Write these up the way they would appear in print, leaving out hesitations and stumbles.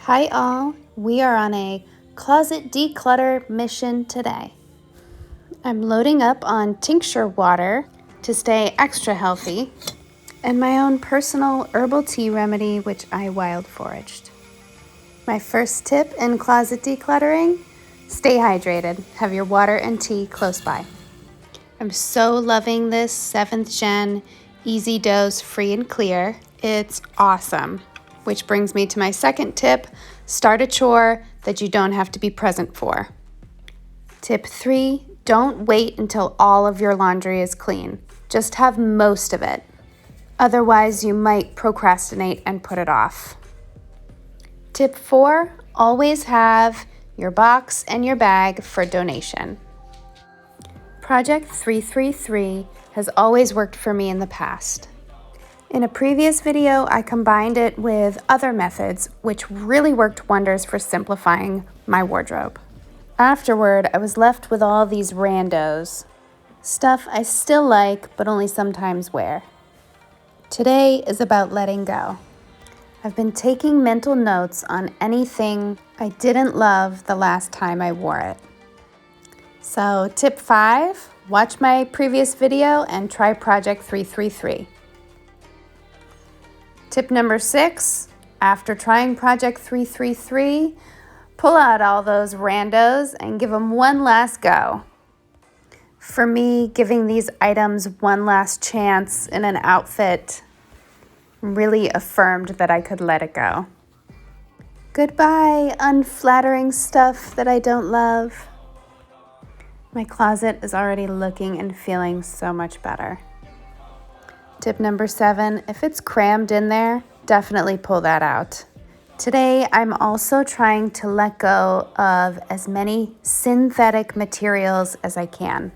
Hi all, we are on a closet declutter mission today. I'm loading up on tincture water to stay extra healthy and my own personal herbal tea remedy which I wild foraged. My first tip in closet decluttering, stay hydrated. Have your water and tea close by. I'm so loving this 7th gen easy dose free and clear. It's awesome. Which brings me to my second tip, start a chore that you don't have to be present for. Tip 3, don't wait until all of your laundry is clean. Just have most of it. Otherwise, you might procrastinate and put it off. Tip 4, always have your box and your bag for donation. Project 333 has always worked for me in the past. In a previous video, I combined it with other methods, which really worked wonders for simplifying my wardrobe. Afterward, I was left with all these randos, stuff I still like, but only sometimes wear. Today is about letting go. I've been taking mental notes on anything I didn't love the last time I wore it. So tip 5, watch my previous video and try Project 333. Tip number 6, after trying Project 333, pull out all those randos and give them one last go. For me, giving these items one last chance in an outfit really affirmed that I could let it go. Goodbye, unflattering stuff that I don't love. My closet is already looking and feeling so much better. Tip number 7, if it's crammed in there, definitely pull that out. Today, I'm also trying to let go of as many synthetic materials as I can.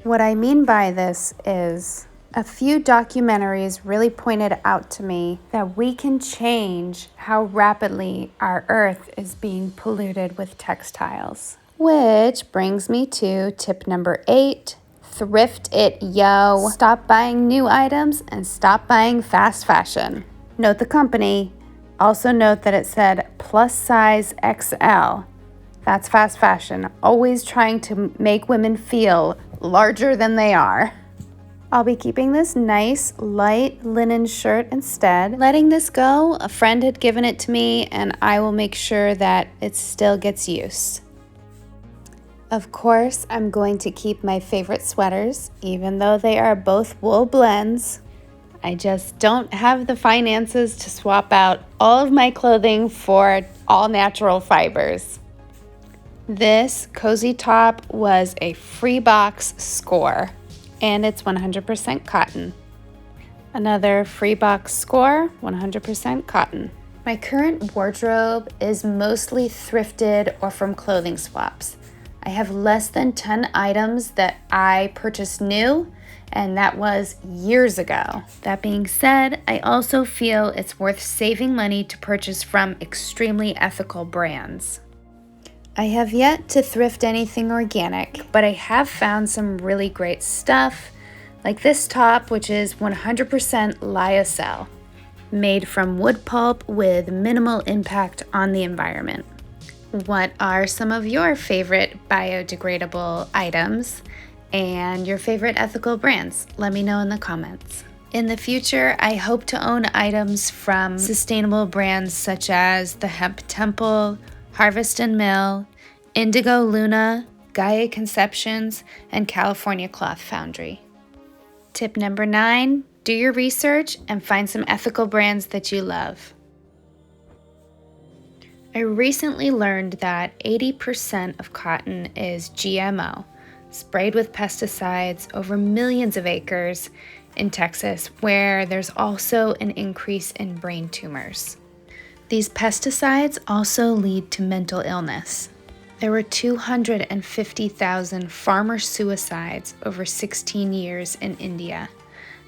What I mean by this is a few documentaries really pointed out to me that we can change how rapidly our earth is being polluted with textiles. Which brings me to tip number 8, thrift it, yo. Stop buying new items and stop buying fast fashion. Note the company. Also note that it said plus size XL. That's fast fashion, always trying to make women feel larger than they are. I'll be keeping this nice light linen shirt instead. Letting this go, a friend had given it to me and I will make sure that it still gets use. Of course, I'm going to keep my favorite sweaters, even though they are both wool blends. I just don't have the finances to swap out all of my clothing for all natural fibers. This cozy top was a free box score, and it's 100% cotton. Another free box score, 100% cotton. My current wardrobe is mostly thrifted or from clothing swaps. I have less than 10 items that I purchased new, and that was years ago. That being said, I also feel it's worth saving money to purchase from extremely ethical brands. I have yet to thrift anything organic, but I have found some really great stuff, like this top, which is 100% lyocell, made from wood pulp with minimal impact on the environment. What are some of your favorite biodegradable items and your favorite ethical brands? Let me know in the comments. In the future, I hope to own items from sustainable brands such as the Hemp Temple, Harvest and Mill, Indigo Luna, Gaia Conceptions, and California Cloth Foundry. Tip number 9, do your research and find some ethical brands that you love. I recently learned that 80% of cotton is GMO, sprayed with pesticides over millions of acres in Texas, where there's also an increase in brain tumors. These pesticides also lead to mental illness. There were 250,000 farmer suicides over 16 years in India.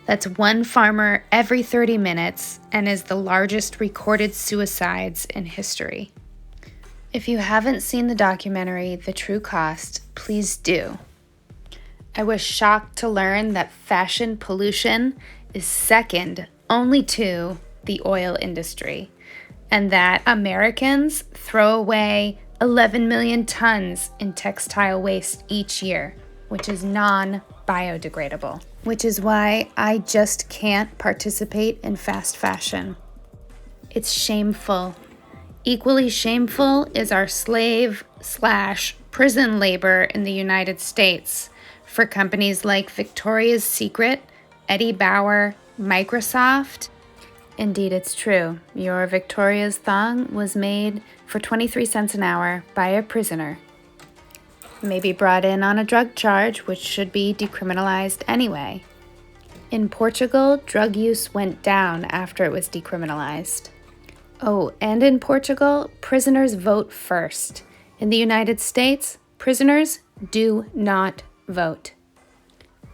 That's one farmer every 30 minutes and is the largest recorded suicides in history. If you haven't seen the documentary, The True Cost, please do. I was shocked to learn that fashion pollution is second only to the oil industry. and that Americans throw away 11 million tons in textile waste each year, which is non-biodegradable, which is why I just can't participate in fast fashion. It's shameful. Equally shameful is our slave/prison labor in the United States for companies like Victoria's Secret, Eddie Bauer, Microsoft. Indeed, it's true. Your Victoria's thong was made for 23 cents an hour by a prisoner, maybe brought in on a drug charge, which should be decriminalized anyway. In Portugal, drug use went down after it was decriminalized. Oh, and in Portugal, prisoners vote first. In the United States, prisoners do not vote.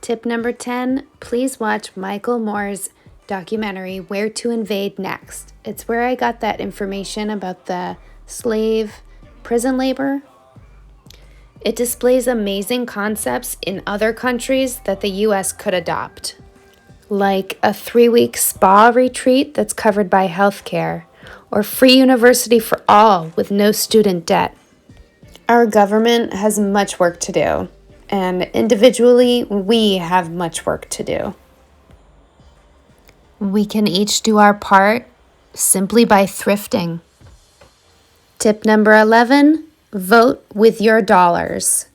Tip number 10, please watch Michael Moore's documentary, Where to Invade Next. It's where I got that information about the slave prison labor. It displays amazing concepts in other countries that the US could adopt, like a 3-week spa retreat that's covered by healthcare, or free university for all with no student debt. Our government has much work to do, and individually, we have much work to do. We can each do our part simply by thrifting. Tip number 11, vote with your dollars.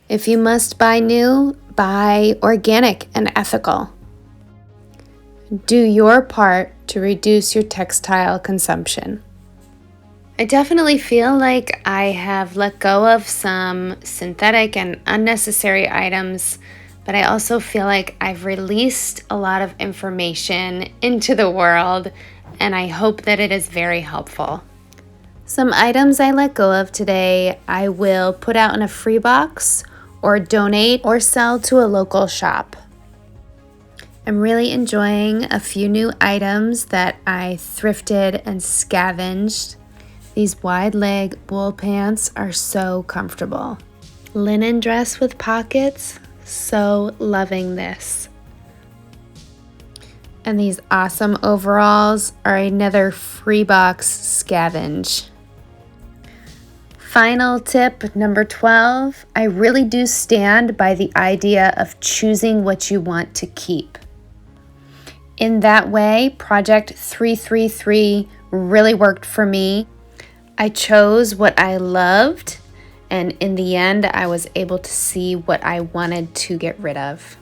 If you must buy new, buy organic and ethical. Do your part to reduce your textile consumption. I definitely feel like I have let go of some synthetic and unnecessary items, but I also feel like I've released a lot of information into the world, and I hope that it is very helpful. Some items I let go of today, I will put out in a free box or donate or sell to a local shop. I'm really enjoying a few new items that I thrifted and scavenged. These wide leg wool pants are so comfortable. Linen dress with pockets, so loving this. And these awesome overalls are another free box scavenge. Final tip, number 12, I really do stand by the idea of choosing what you want to keep. In that way, Project 333 really worked for me. I chose what I loved, and in the end, I was able to see what I wanted to get rid of.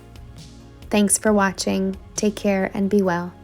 Thanks for watching. Take care and be well.